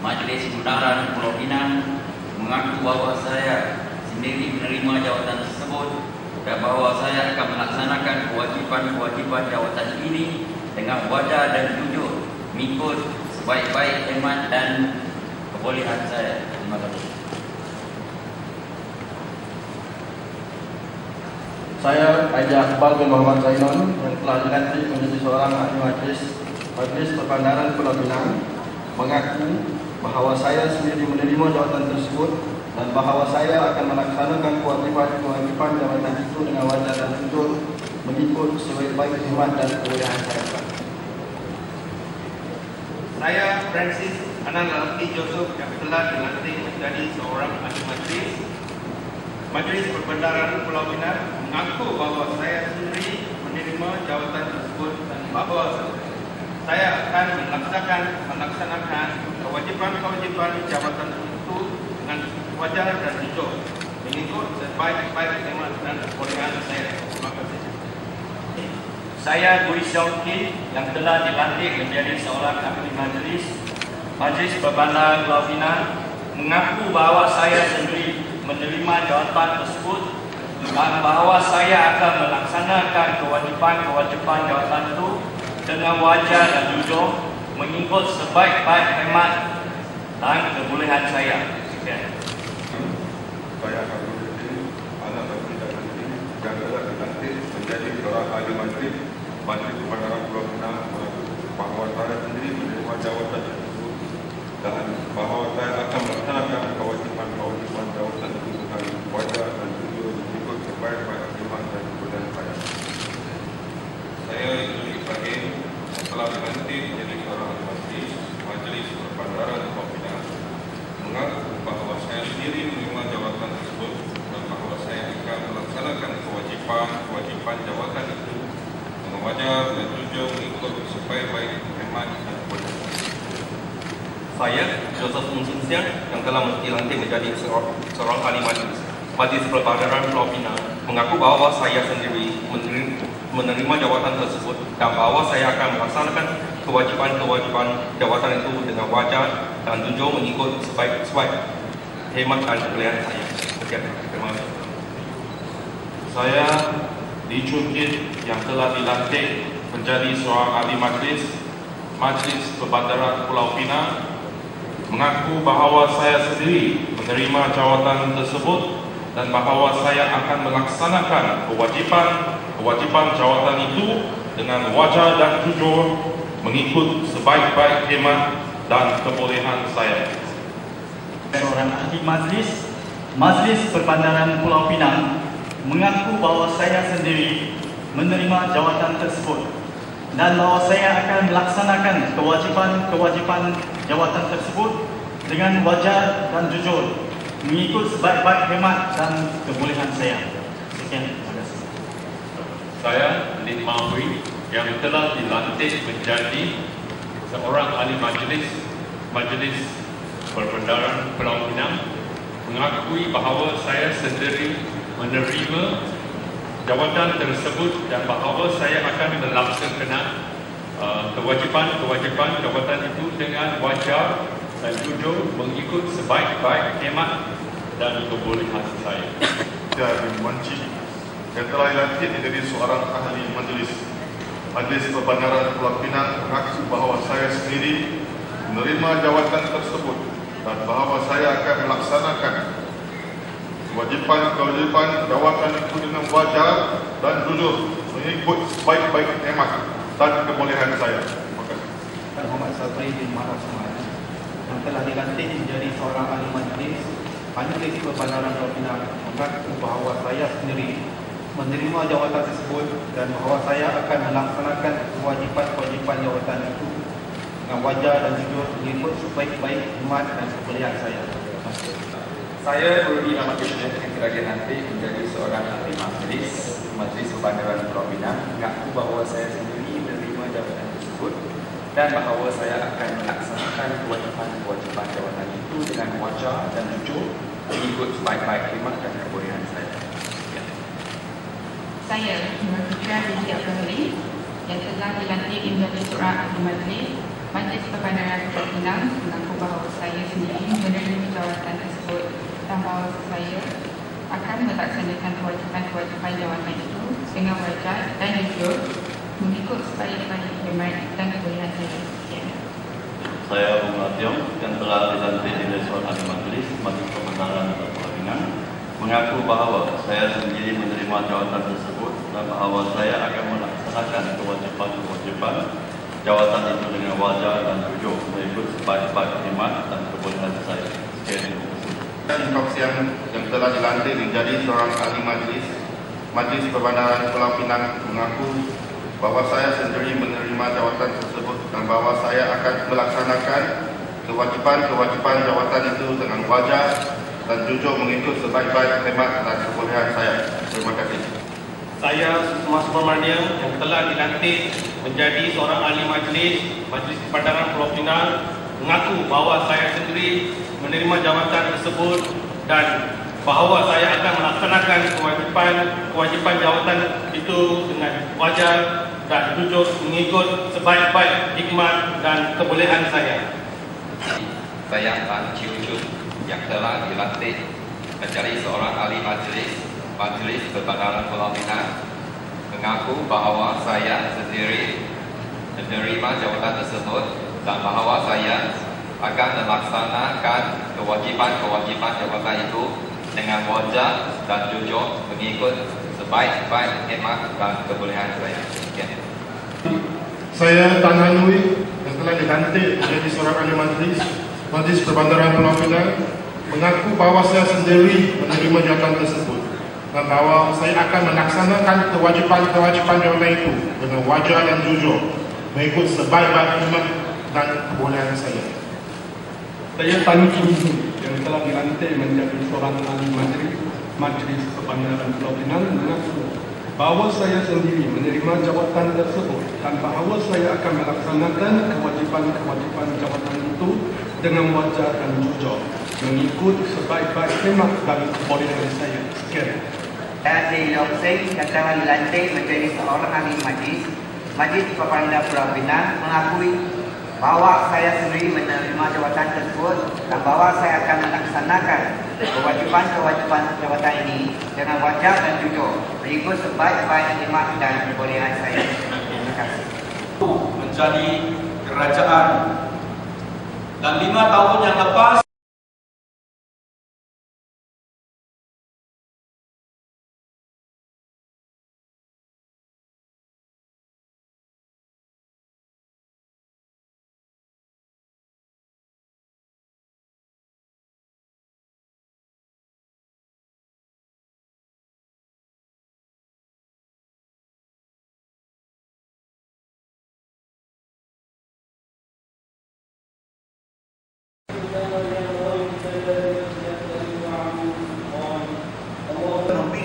Majlis Kebenaran Pulau Pinang mengaku bahawa saya sendiri menerima jawatan tersebut dan bahawa saya akan melaksanakan kewajipan-kewajipan jawatan ini dengan wajar dan jujur mengikut sebaik-baik hemat dan kebolehan saya. Terima kasih. Saya Haji Akbar bin Muhammad Zainon yang telah dilantik menjadi seorang ahli Majlis Perbandaran Pulau Pinang mengaku bahawa saya sendiri menerima jawatan tersebut dan bahawa saya akan melaksanakan kewajipan jawatan itu dengan wajar dan jujur mengikut sebaik-baik hemat dan kebolehan saya. Saya Francis Anan Lalaki Joseph yang telah dilantik menjadi seorang ahli Majlis Perbandaran Pulau Pinang mengaku bahawa saya sendiri menerima jawatan tersebut dan bahawa saya akan melaksanakan kewajipan-kewajipan jawatan itu dengan wajar dan jujur mengikut sebaik-baik hemat dan kebolehan saya. Terima kasih. Saya Guri Syauki yang telah dilantik menjadi seorang ahli Majlis Perbandaran Pulau Pinang mengaku bahawa saya sendiri menerima jawatan tersebut dan bahawa saya akan melaksanakan kewajipan jawatan itu dengan wajar dan jujur mengikut sebaik-baik hemat dan kebolehan saya. Sekian. Saya akan menjadi anak bagi dan nanti yang telah dilantik menjadi seorang ahli Majlis Perbandaran Pulau Pinang bahawa saya sendiri menerima jawatan tersebut dan bahawa saya akan melaksanakan kewajipan jawatan itu dengan wajar dan jujur mengikut sebaik-baik hemat dan kebolehan saya. Saya Yusuf Ibrahim telah dilantik menjadi seorang Majlis Perbandaran Pulau Pinang mengaku bahawa saya sendiri menerima jawatan tersebut dan bahawa saya akan melaksanakan kewajipan jawatan itu dengan wajar dan jujur mengikut sebaik-baik hemat dan kebolehan. Saya Joseph Unsinsian yang telah dilantik menjadi seorang ahli Majlis Perbandaran Pulau Pinang mengaku bahawa saya sendiri menerima jawatan tersebut dan bahawa saya akan melaksanakan kewajipan jawatan itu dengan wajar dan jujur mengikut sebaik hemat dan kebolehan saya. Sekian. Terima kasih. Saya Li Chun Kit yang telah dilantik menjadi seorang ahli Majlis Perbandaran Pulau Pinang mengaku bahawa saya sendiri menerima jawatan tersebut dan bahawa saya akan melaksanakan kewajipan jawatan itu dengan wajar dan jujur mengikut sebaik-baik hemat dan kebolehan saya. Seorang ahli Majlis Perbandaran Pulau Pinang mengaku bahawa saya sendiri menerima jawatan tersebut dan bahawa saya akan melaksanakan kewajipan jawatan tersebut dengan wajar dan jujur mengikut sebaik-baik hemat dan kebolehan saya. Sekian. Terima kasih. Saya Lin Mahui yang telah dilantik menjadi seorang ahli Majlis Perbandaran Pulau Pinang mengakui bahawa saya sendiri menerima jawatan tersebut dan bahawa saya akan melaksanakan kewajipan jawatan itu dengan wajar dan jujur mengikut sebaik-baik hemat dan kebolehan saya. Saya bin Wanci yang telah dilantik menjadi seorang ahli Majlis Perbandaran Pulau Pinang mengaku bahawa saya sendiri menerima jawatan tersebut dan bahawa saya akan melaksanakan kewajipan jawatan itu dengan wajar dan jujur mengikut sebaik-baik hemat dan kebolehan saya. Terima kasih. Muhammad Sabri bin Marah Semana yang telah dilantik menjadi seorang ahli Majlis Perbandaran Pulau Pinang mengaku bahawa saya sendiri menerima jawatan tersebut dan bahawa saya akan melaksanakan kewajipan jawatan itu dengan wajar dan jujur mengikut sebaik-baik hemat dan kebolehan saya. Saya Rudi Ahmad Yusuf yang telah dilantik menjadi seorang ahli Majlis Perbandaran Pulau Pinang mengaku bahawa saya sendiri menerima jawatan tersebut dan bahawa saya akan melaksanakan kewajipan jawatan itu dengan wajar dan jujur mengikut sebaik-baik hemat dan kebolehan saya. Ya. Saya Iman Fitra binti Abdul Halim yang telah dilantik menjadi seorang ahli Majlis Majlis Perbandaran Pulau Pinang mengaku bahawa saya sendiri menerima jawatan tersebut dan bahawa saya akan melaksanakan kewajipan-kewajipan jawatan itu dengan wajar dan jujur mengikut sebaik-baik khidmat dan kebolehan saya. Saya Bung Tiong yang telah dilantik oleh seorang ahli majlis Majlis Perbandaran Pulau Pinang mengaku bahawa saya sendiri menerima jawatan tersebut dan bahawa saya akan melaksanakan kewajipan-kewajipan jawatan itu dengan wajar dan jujur mengikut sebaik-baik khidmat dan kebolehan saya. Intoksian yang telah dilantik menjadi seorang ahli majlis Majlis Perbandaran Pulau Pinang mengaku bahawa saya sendiri menerima jawatan tersebut dan bahawa saya akan melaksanakan kewajipan-kewajipan jawatan itu dengan wajar dan jujur mengikut sebaik-baik khidmat dan kebolehan saya. Terima kasih. Saya Susma Subramaniam yang telah dilantik menjadi seorang ahli majlis Majlis Perbandaran Pulau Pinang mengaku bahawa saya sendiri menerima jawatan tersebut dan bahawa saya akan melaksanakan kewajipan jawatan itu dengan wajar dan jujur mengikut sebaik-baik hikmat dan kebolehan saya. Saya Tan Chiu Chun yang telah dilantik menjadi seorang ahli Majlis Perbandaran Pulau Pinang mengaku bahawa saya sendiri menerima jawatan tersebut dan bahawa saya akan melaksanakan kewajipan-kewajipan jawatan itu dengan wajar dan jujur mengikut sebaik-baik khidmat dan kebolehan saya. Saya Tan Han Hui yang telah dilantik menjadi seorang ahli Majlis Perbandaran Pulau Pinang mengaku bahawa saya sendiri menerima jawatan tersebut dan bahawa saya akan melaksanakan kewajipan-kewajipan jawatan itu dengan wajar dan jujur mengikut sebaik-baik khidmat dan kebolehan saya. Saya Tan Kim Hu yang telah dilantik menjadi seorang ahli Majlis Perbandaran Pulau Pinang mengaku bahawa saya sendiri menerima jawatan tersebut dan bahawa saya akan melaksanakan kewajipan-kewajipan jawatan itu dengan wajar dan jujur mengikut sebaik-baik khidmat dan kebolehan saya. Sekian. Saya Sri Long Seng yang telah dilantik menjadi seorang ahli Majlis Perbandaran Pulau Pinang mengakui bahawa saya sendiri menerima jawatan tersebut dan bahawa saya akan melaksanakan kewajipan-kewajipan jawatan ini dengan wajar dan jujur mengikut sebaik-baik khidmat dan kebolehan saya. Terima kasih. Menjadi kerajaan dan 5 tahun yang lepas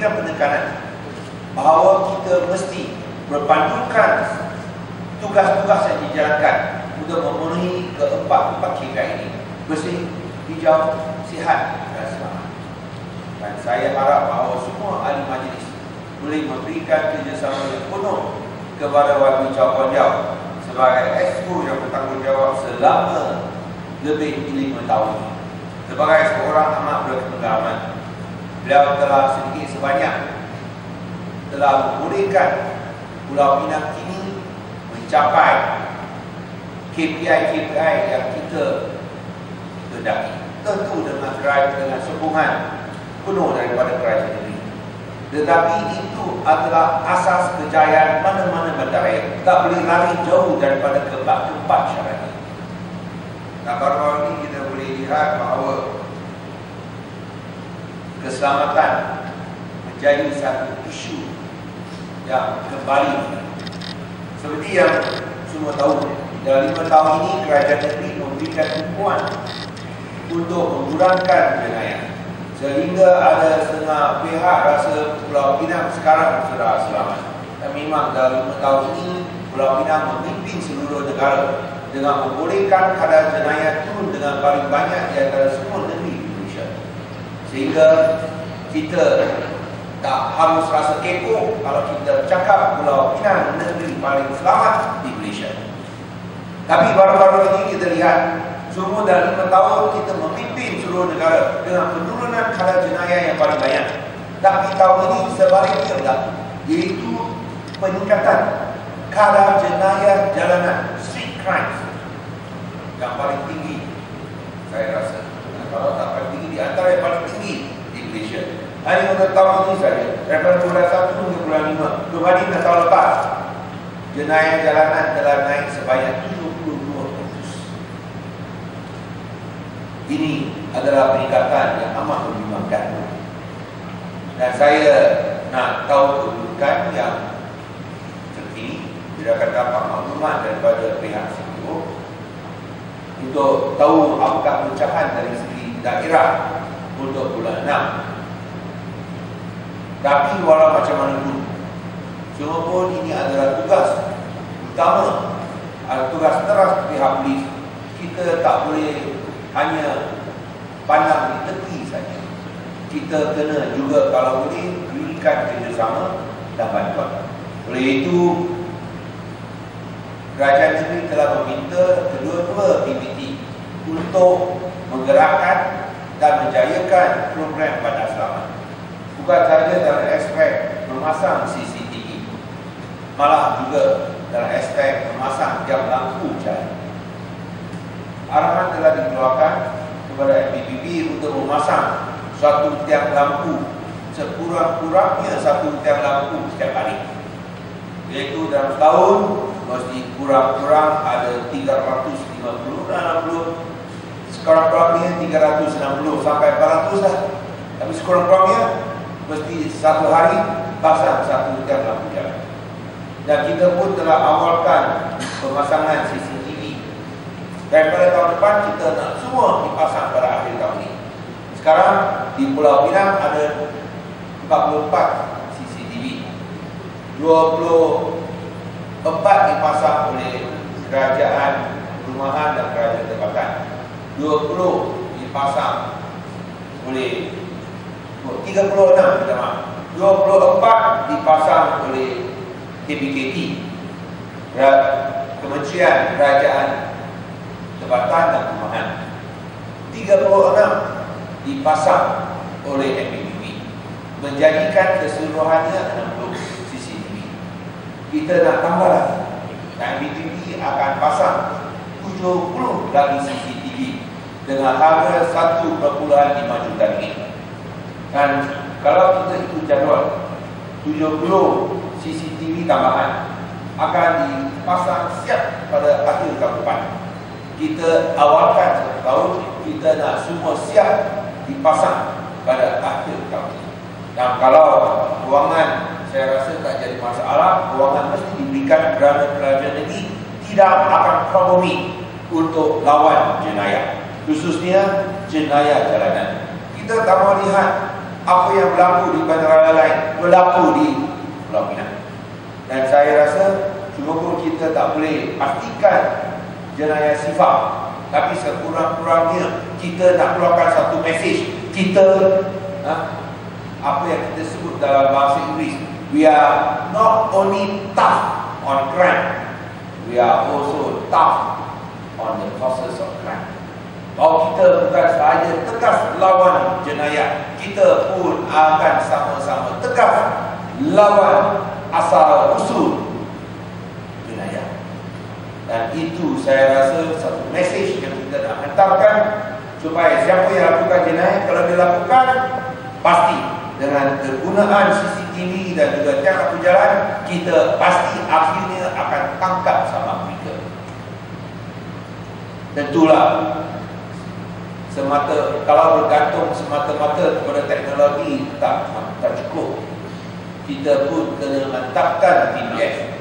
memberikan penekanan bahawa kita mesti berpandukan tugas-tugas yang dijalankan untuk memenuhi keempat KPI ini: bersih, hijau, sihat dan selamat. Dan saya harap bahawa semua ahli majlis boleh memberikan kerjasama yang penuh kepada Wan Wicau Kuan Yew sebagai exco yang bertanggungjawab selama lebih 5 tahun ini. Sebagai seorang amat berpengalaman, beliau telah sedikit sebanyak telah membolehkan Pulau Pinang kini mencapai KPI yang kita hendaki. Tentu dengan sokongan penuh daripada kerajaan negeri. Tetapi itu adalah asas kejayaan mana-mana bandar. Tak boleh lari jauh daripada keempat syarat ini. Nah, baru-baru ini kita boleh lihat bahawa keselamatan menjadi satu isu yang kembali. Seperti yang semua tahu, dalam 5 tahun ini kerajaan negeri memberikan tumpuan untuk mengurangkan jenayah, sehingga ada setengah pihak rasa Pulau Pinang sekarang sudah selamat. Dan memang dalam 5 tahun ini Pulau Pinang memimpin seluruh negara dengan membolehkan kadar jenayah turun dengan paling banyak di antara semua negeri di Malaysia. Sehingga kita tak harus rasa kepo kalau kita cakap Pulau Pinang negeri paling selamat di Malaysia. Tapi baru-baru ini kita lihat semua dalam 5 tahun kita memimpin seluruh negara dengan penurunan kadar jenayah yang paling banyak. Tapi tahun ini sebaliknya berlaku, iaitu peningkatan kadar jenayah jalanan, street crimes yang paling tinggi. Saya rasa kalau tak paling tinggi, di antara yang paling tinggi di Malaysia. Hanya untuk tahun ini saja, daripada bulan 1 hingga bulan 5 berbanding dengan tahun lepas, jenayah jalanan telah naik sebanyak 72%. Ini adalah peningkatan yang amat membimbangkan. Dan saya nak tahu kedudukan yang terkini. Kita akan dapat maklumat daripada pihak CPO untuk tahu apakah pecahan dari segi daerah untuk bulan 6. Tapi walau macam mana pun, semua pun ini adalah tugas utama, adalah tugas teras pihak polis. Kita tak boleh hanya pandang di tepi saja. Kita kena juga kalau boleh berikan kerjasama dan bantuan. Oleh itu, Kerajaan negeri telah meminta kedua-dua PBT untuk menggerakkan dan menjayakan program Bandar Selamat. Bukan sahaja dalam aspek memasang CCTV, malah juga dalam aspek memasang jam lampu jalan. Arahan telah dikeluarkan kepada MPPB untuk memasang suatu tiang lampu, sekurang-kurangnya satu tiang lampu setiap hari. Iaitu dalam setahun mesti kurang-kurang ada 350 dan 60, sekurang-kurangnya 360 sampai 400 lah. Tapi sekurang-kurangnya mesti satu hari pasang satu tiang lampu jalan. Dan kita pun telah awalkan pemasangan CCTV. Daripada tahun depan kita nak semua dipasang pada akhir tahun ini. Sekarang di Pulau Pinang ada 44 CCTV, 24 dipasang oleh kerajaan perumahan dan kerajaan tempatan, 20 dipasang oleh 36, 24 dipasang oleh KPKT, Kementerian Kerajaan Tempatan dan Perumahan, 36 dipasang oleh MPPB, menjadikan keseluruhannya 60 CCTV. Kita nak tambah lagi, dan MPPB akan pasang 70 lagi CCTV dengan harga 1.5 juta ringgit. Dan kalau kita ikut jadual, 70 CCTV tambahan akan dipasang siap pada akhir tahun depan. Kita awalkan satu tahun, kita nak semua siap dipasang pada akhir tahun. Dan kalau kewangan saya rasa tak jadi masalah, kewangan mesti diberikan kerana kerajaan negeri tidak akan kompromi untuk lawan jenayah, khususnya jenayah jalanan. Kita tak mahu lihat apa yang berlaku di bandaraya lain berlaku di Pulau Pinang. Dan saya rasa cuma kita tak boleh pastikan jenayah sifat, tapi sekurang-kurangnya kita nak keluarkan satu mesej. Kita apa yang kita sebut dalam bahasa Inggeris, we are not only tough on crime, we are also tough on the causes of crime. Bahawa kita bukan sahaja tegas lawan jenayah, kita pun akan sama-sama tegas lawan asal usul jenayah. Dan itu saya rasa satu mesej yang kita nak hantarkan, supaya siapa yang lakukan jenayah, kalau dia lakukan, pasti dengan kegunaan CCTV dan juga tiang lampu jalan, kita pasti akhirnya akan tangkap sama mereka. Tentulah semata, kalau bergantung semata-mata kepada teknologi tak cukup. Kita pun kena mantapkan GPS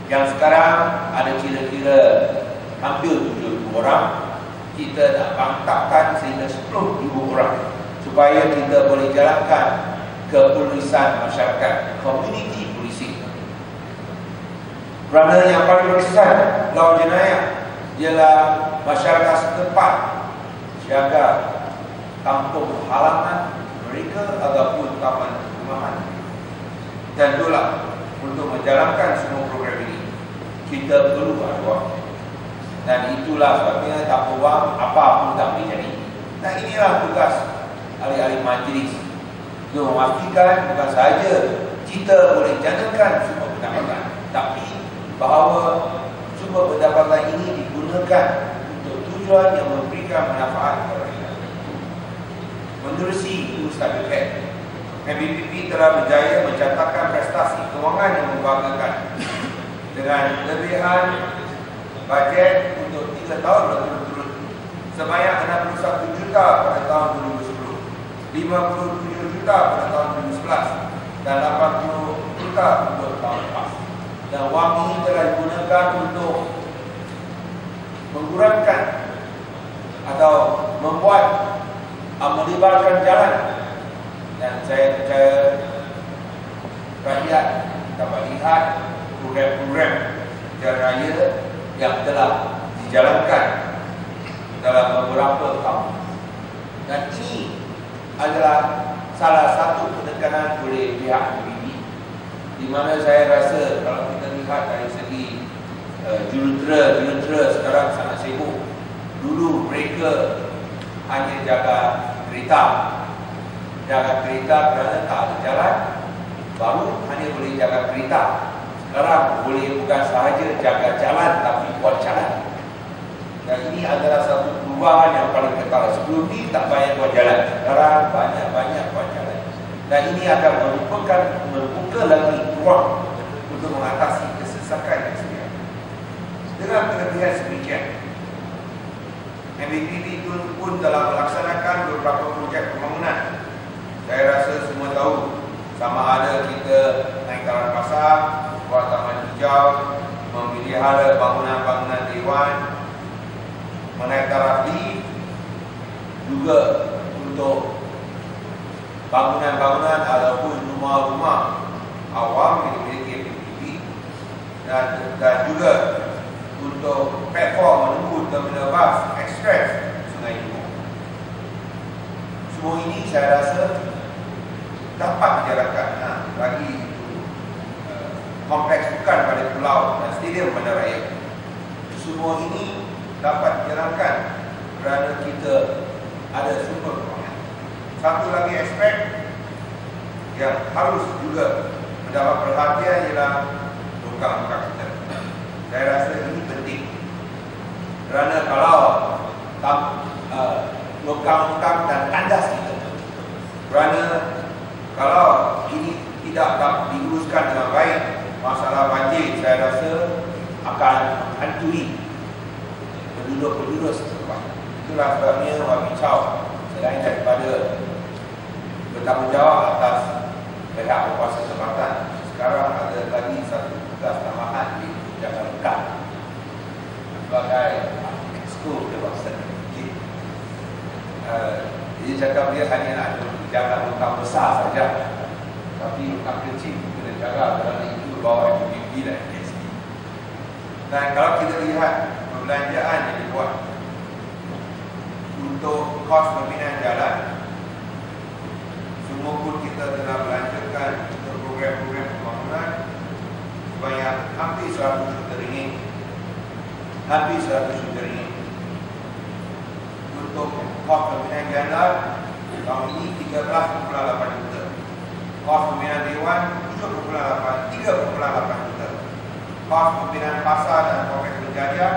yang sekarang ada kira-kira hampir 70 orang. Kita nak mantapkan sehingga 10,000 orang, supaya kita boleh jalankan kepolisian masyarakat, community policing. Kerana yang paling berkesan lawan jenayah ialah masyarakat setempat jaga kampung halaman mereka ataupun taman perumahan. Dan itulah, untuk menjalankan semua program ini kita perlu ada waktu. Dan itulah sebabnya tanpa wang apa pun tak boleh jadi. Nah, inilah tugas ahli-ahli majlis untuk memastikan bukan sahaja kita boleh janakan sumber pendapatan, tapi bahawa sumber pendapatan ini digunakan untuk tujuan yang memberikan manfaat kepada rakyat. Menerusi Ustaz Bank, MBPP telah berjaya mencatatkan prestasi kewangan yang membanggakan dengan kelebihan bajet untuk 3 tahun berturut-turut sebanyak 61 juta pada tahun 2010, 57 juta pada tahun 2011 dan 80 juta untuk tahun lepas. Dan wang ini telah digunakan untuk mengurangkan atau membuat melebarkan jalan. Dan saya percaya rakyat dapat lihat program-program jalan raya yang telah dijalankan dalam beberapa tahun. Dan ini adalah salah satu penekanan oleh pihak MBPP, di mana saya rasa kalau kita lihat dari segi jurutera sekarang sangat sibuk. Dulu mereka hanya jaga kereta kerana tak ada jalan, baru hanya boleh jaga kereta. Sekarang boleh bukan sahaja jaga jalan tapi buat jalan. Dan ini adalah satu perubahan yang paling kental. Sebelum ini tak banyak buat jalan, sekarang banyak-banyak buat jalan. Dan ini akan membuka lagi ruang untuk mengatasi kesesakan yang sedia. Dengan kelebihan sedemikian, MBPP pun telah melaksanakan beberapa projek pembangunan. Saya rasa semua tahu, sama ada kita naik jalan pasar, buat taman hijau, memelihara bangunan-bangunan dewan, menaik taraf lift, juga untuk bangunan-bangunan ataupun rumah-rumah awam yang dimiliki MBPP, dan juga untuk platform menunggu terminal bas ekspres Sungai Timur. Semua ini saya rasa dapat dijalankan bagi kompleks bukan pada pulau dan stadium bandaraya. Semua ini dapat dijalankan kerana kita ada sumber kewangan. Satu lagi aspek yang harus juga mendapat perhatian ialah longkang-longkang kita. Saya rasa ini penting kerana kalau longkang-longkang dan tandas kita, kerana kalau ini tidak diuruskan dengan baik, masalah banjir saya rasa akan menghantui penduduk-penduduk setempat. Itulah sebabnya Wabi Chow selain daripada bertanggungjawab atas pihak berkuasa tempatan, sekarang ada lagi satu tugas tambahan di Jakarta sebagai school development. Dia cakap dia hanya nak jaga longkang besar saja, tapi longkang kecil kena jaga kerana itu bawah MBPP dan MSP. Dan kalau kita lihat perbelanjaan yang dibuat untuk kos pembinaan jalan, semua pun kita telah belanjakan untuk program-program pembangunan sebanyak hampir 100 juta ringgit. Hampir 100 juta ringgit. Untuk kos pembinaan jalan tahun ini 13.8 juta. Kos pembinaan dewan 3.8 juta. Kos pembinaan pasar dan kompleks berjaya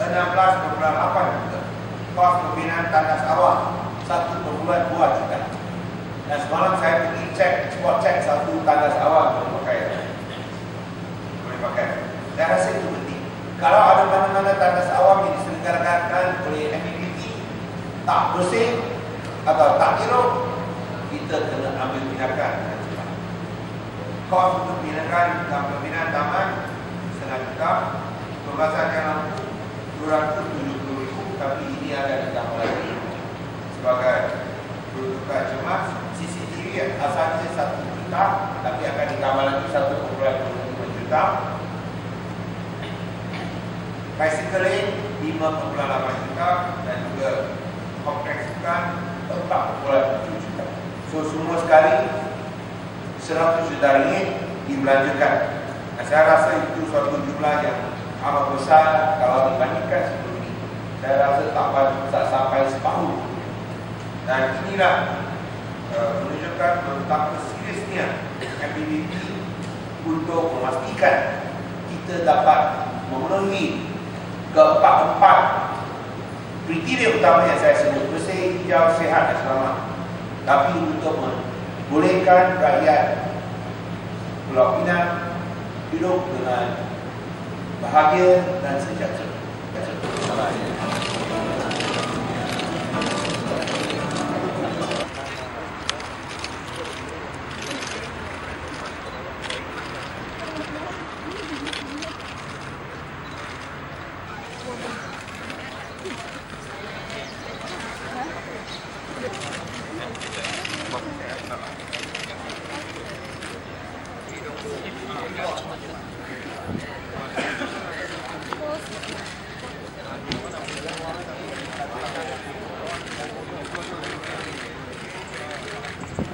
16.8 juta. Kos pembinaan tandas awam 1.2 juta. Dan semalam saya pergi spot cek satu tandas awam boleh pakai. Saya rasa itu penting. Kalau ada mana-mana tandas awam yang diselenggarakan oleh MBPP tak bersih atau tak elok, kita kena ambil tindakan dengan cepat. Kos untuk pembinaan taman setengah juta, pembasahan yang lampu 270,000, tapi ini akan ditambah lagi sebagai peruntukan cemas. CCTV asalnya 1 juta, tapi akan ditambah lagi 1.5 juta. Bicycle lane 5.8 juta dan juga kompleks bukan 4.7 juta. So semua sekali 100 juta ringgit dibelanjakan. Dan saya rasa itu suatu jumlah yang amat besar kalau dibandingkan sebelum ini. saya rasa tak sampai separuh. Dan inilah menunjukkan betapa seriusnya MPBP untuk memastikan kita dapat memenuhi keempat-empat kriteria utama yang saya sebut: bersih, hijau, sihat dan selamat. Tapi untuk membolehkan rakyat Pulau Pinang hidup dengan bahagia dan sejahtera. Terima kasih.